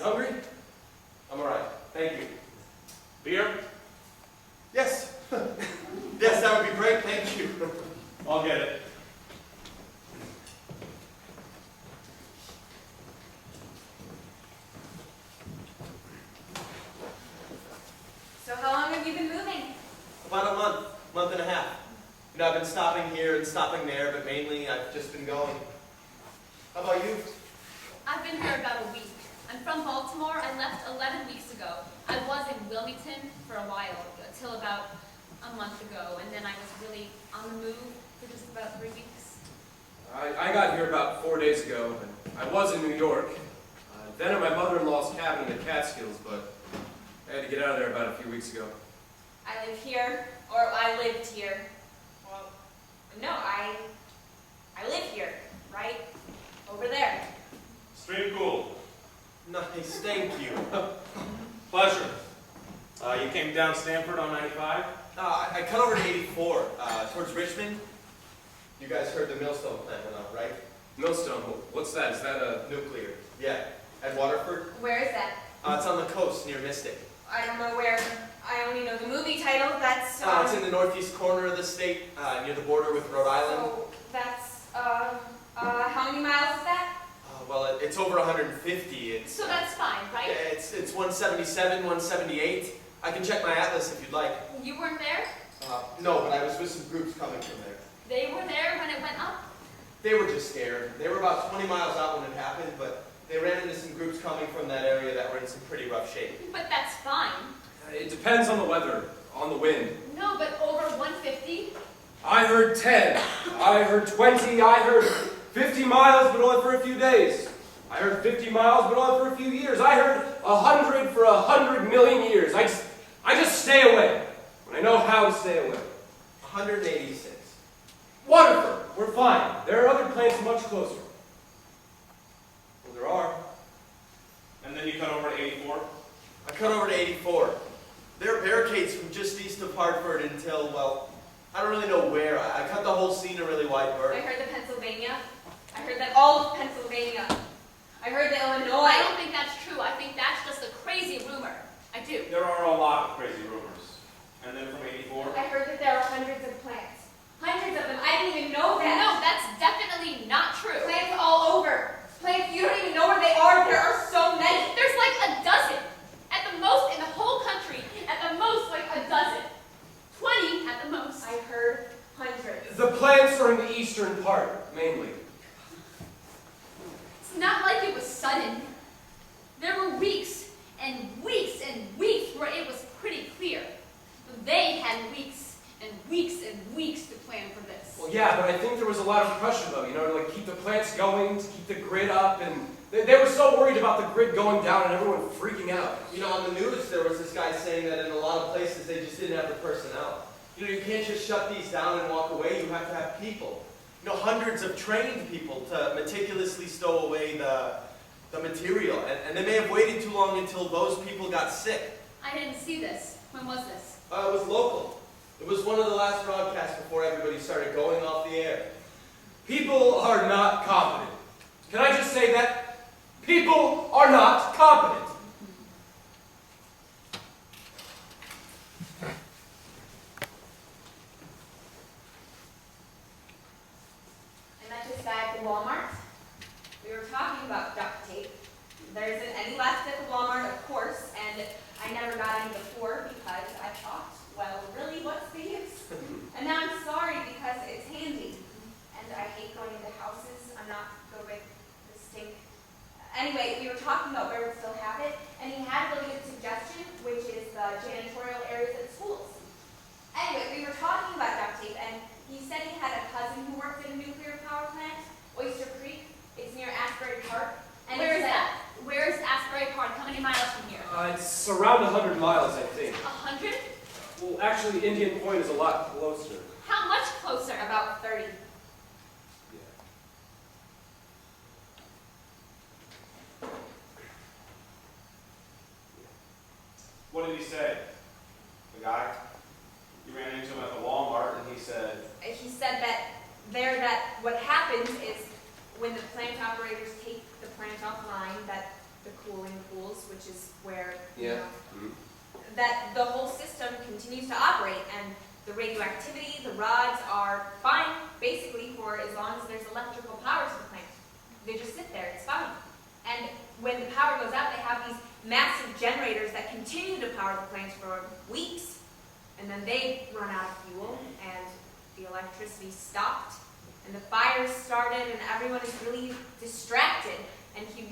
You hungry? I'm alright. Thank you. Beer? Yes. Yes, that would be great. Thank you. I'll get it. So how long have you been moving? About a month and a half. You know, I've been stopping here and stopping there, but mainly I've just been going. How about you? I've been here about a week. I'm from Baltimore. I left 11 weeks ago. I was in Wilmington for a while, until about a month ago, and then I was really on the move for just about 3 weeks. I got here about 4 days ago, and I was in New York. Then at my mother-in-law's cabin in the Catskills, but I had to get out of there about a few weeks ago. I live here, or I lived here. Well, no, I live here, right over there. Stream cool. Nice, thank you. Pleasure. You came down Stanford on 95? I cut over to 84, towards Richmond. You guys heard the Millstone plant went up, right? Millstone, what's that? Is that a... Nuclear. Yeah. At Waterford. Where is that? It's on the coast near Mystic. I don't know where. I only know the movie title. That's It's in the northeast corner of the state, near the border with Rhode Island. So that's how many miles is that? Well, it's over 150. It's So that's fine, right? it's 177, 178. I can check my atlas if you'd like. You weren't there? No, but I was with some groups coming from there. They were there when it went up? They were just scared. They were about 20 miles out when it happened, but they ran into some groups coming from that area that were in some pretty rough shape. But that's fine. It depends on the weather, on the wind. No, but over 150? I heard 10. I heard 20. I heard 50 miles, but only for a few days. I heard 50 miles, but only for a few years. I heard 100 for 100 million years. I just stay away when I know how to stay away. 186. Waterford, we're fine. There are other planets much closer. Well, there are. And then you cut over to 84? I cut over to 84. There are barricades from just east of Hartford until, well, I don't really know where. I cut the whole scene a really wide berth. I heard the Pennsylvania. I heard that all of Pennsylvania. I heard the Illinois. I don't think that's true. I think that's just a crazy rumor. I do. There are a lot of crazy rumors. And then from 84? I heard that there are hundreds of plants. Hundreds of them. I didn't even know that. No, that's definitely not true. Plants all over. Plants, you don't even know where they are. There are so many. There's like a dozen. At the most in the whole country. At the most, like a dozen. 20 at the most. I heard hundreds. The plants are in the eastern part, mainly. It's not like it was sudden. There were weeks and weeks and weeks where it was pretty clear. They had weeks and weeks and weeks to plan for this. Well, yeah, but I think there was a lot of pressure, though, you know, to like keep the plants going, to keep the grid up, and they were so worried about the grid going down and everyone freaking out. You know, on the news, there was this guy saying that in a lot of places they just didn't have the personnel. You know, you can't just shut these down and walk away. You have to have people. You know, hundreds of trained people to meticulously stow away the material. And they may have waited too long until those people got sick. I didn't see this. When was this? It was local. It was one of the last broadcasts before everybody started going off the air. People are not competent. Can I just say that? People are not competent. I met this guy at the Walmart. We were talking about duct tape. There isn't any left at the Walmart, of course, and I never got any before because I thought, well, really, what's the use? And now I'm sorry because it's handy. And I hate going into houses. I'm not good with the stink. Anyway, we were talking about where we still have it, and he had a really good suggestion, which is the janitorial areas at schools. Anyway, we were talking about duct tape, and he said he had a cousin who worked at a nuclear power plant, Oyster Creek. It's near Asbury Park. And Where he is said- that? Where is Asbury Park? How many miles from here? It's around 100 miles, I think. 100? Well, actually, Indian Point is a lot closer. How much closer? About 30. What did he say? The guy? You ran into him at the Walmart and he said, He said that what happens is when the plant operators take the plant offline, that the cooling pools, which is where Yeah. that the whole system continues to operate, and the radioactivity, the rods are fine, basically, for as long as there's electrical power to the plant. They just sit there, it's fine. And when the power goes out, they have these massive generators that continue to power the plant for weeks, and then they run out of fuel, and the electricity stopped, and the fires started, and everyone is really distracted, and he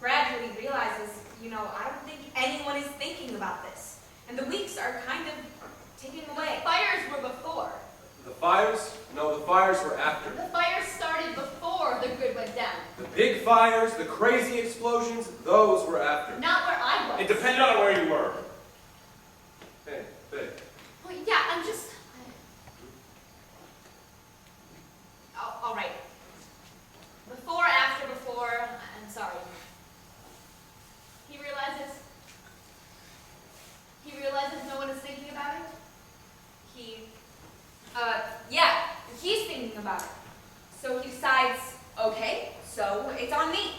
gradually realizes, I don't think anyone is thinking about this. And the weeks are kind of ticking away. Fires were before. The fires? No, the fires were after. The fires started before the grid went down. The big fires, the crazy explosions, those were after. Not where I was. It depended on where you were. Hey, hey. Well, yeah, I'm just... All right. Before, after, before, I'm sorry. He realizes no one is thinking about it? Yeah, he's thinking about it. So he decides, okay, so it's on me.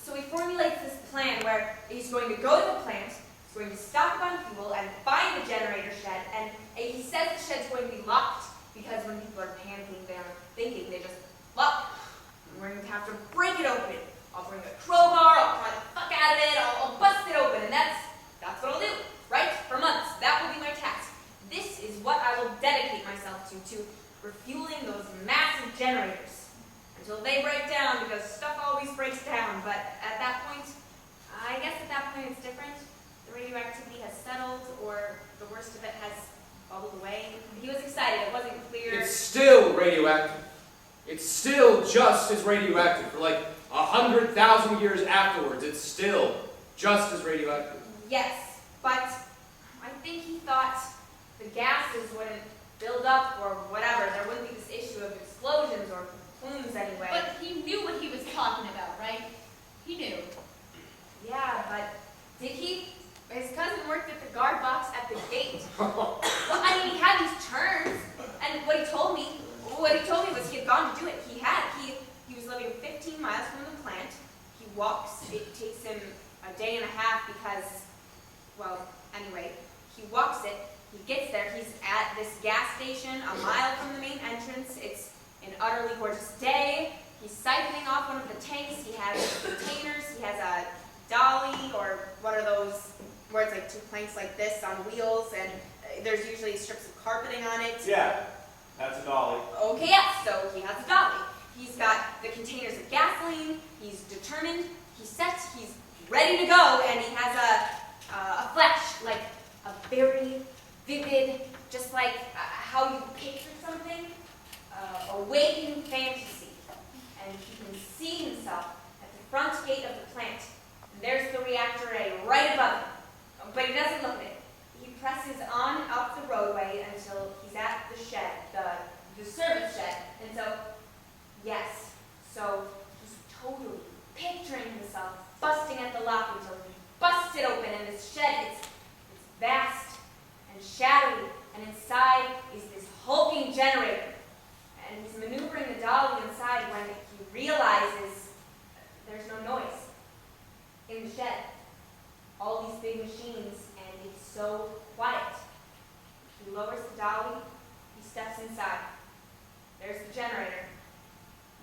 So he formulates this plan where he's going to go to the plant, he's going to stock up on fuel and find the generator shed, and he says the shed's going to be locked because when people are panicking, they aren't thinking, they just lock it. We're going to have to break it open. I'll bring a crowbar, I'll pry the fuck out of it, I'll bust it open, and that's what I'll do, right? For months, that will be my task. This is what I will dedicate myself to refueling those massive generators until they break down, because stuff always breaks down. But at that point, I guess at that point it's different. The radioactivity has settled, or the worst of it has bubbled away. He was excited. It wasn't clear. It's still radioactive. It's still just as radioactive for like 100,000 years afterwards. It's still just as radioactive. Yes, but I think he thought the gases wouldn't build up or whatever. There wouldn't be this issue of explosions or plumes anyway. But he knew what he was talking about, right? He knew. Yeah, but did he? His cousin worked at the guard box at the gate. Well, I mean, he had these terms, and what he told me was he had gone to do it. He was living 15 miles from the plant. He walks. It takes him a day and a half because, well, anyway, he walks it. He gets there. He's at this gas station a mile from the main entrance. It's an utterly gorgeous day. He's siphoning off one of the tanks. He has containers. He has a dolly, or what are those, where it's like two planks like this on wheels, and there's usually strips of carpeting on it. Yeah, that's a dolly. Okay, yes, so he has a dolly. He's got the containers of gasoline. He's determined. He's set. He's ready to go, and he has a flash, like a very vivid, just like how you picture something, awakening fantasy. And he can see himself at the front gate of the plant. And there's the reactor A right above him. But he doesn't look at it. He presses on up the roadway until he's at the shed, the service shed. And so, yes, so he's totally picturing himself busting at the lock until he busts it open, and this shed, it's vast and shadowy, and inside is this hulking generator. And he's maneuvering the dolly inside when he realizes there's no noise in the shed. All these big machines, and it's so quiet. He lowers the dolly, he steps inside. There's the generator.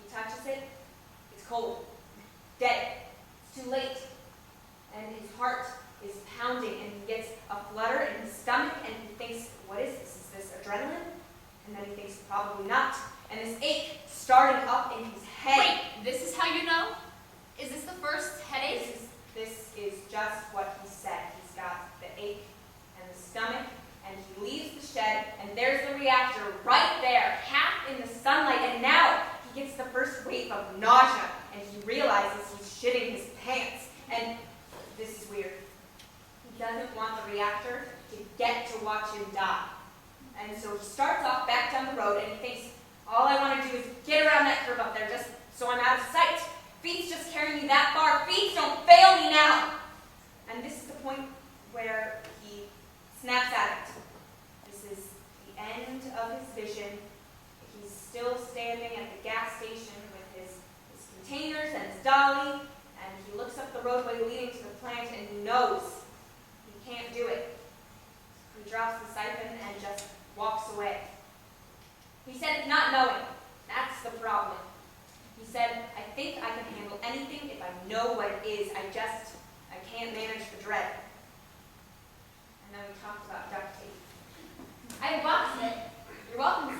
He touches it, it's cold, dead, it's too late. And his heart is pounding, and he gets a flutter in his stomach, and he thinks, what is this? Is this adrenaline? And then he thinks, probably not. And this ache started up in his head. Wait, this is how you know? Is this the first headache? This is just what he said. He's got the ache and the stomach, and he leaves the shed, and there's the reactor right there, half in the sunlight, and now he gets the first wave of nausea, and he realizes he's shitting his pants. And this is weird. He doesn't want the reactor to get to watch him die. And so he starts off back down the road, and he thinks, all I want to do is get around that curve up there just so I'm out of sight. Feet's just carrying me that far. Feet, don't fail me now. And this is the point where he snaps at it. This is the end of his vision. He's still standing at the gas station with his containers and his dolly, and he looks up the roadway leading to the plant and he knows he can't do it. He drops the siphon and just walks away. He said not knowing, that's the problem. He said, I think I can handle anything if I know what it is. I can't manage the dread. And then we talked about duct tape. I boxed it. You're welcome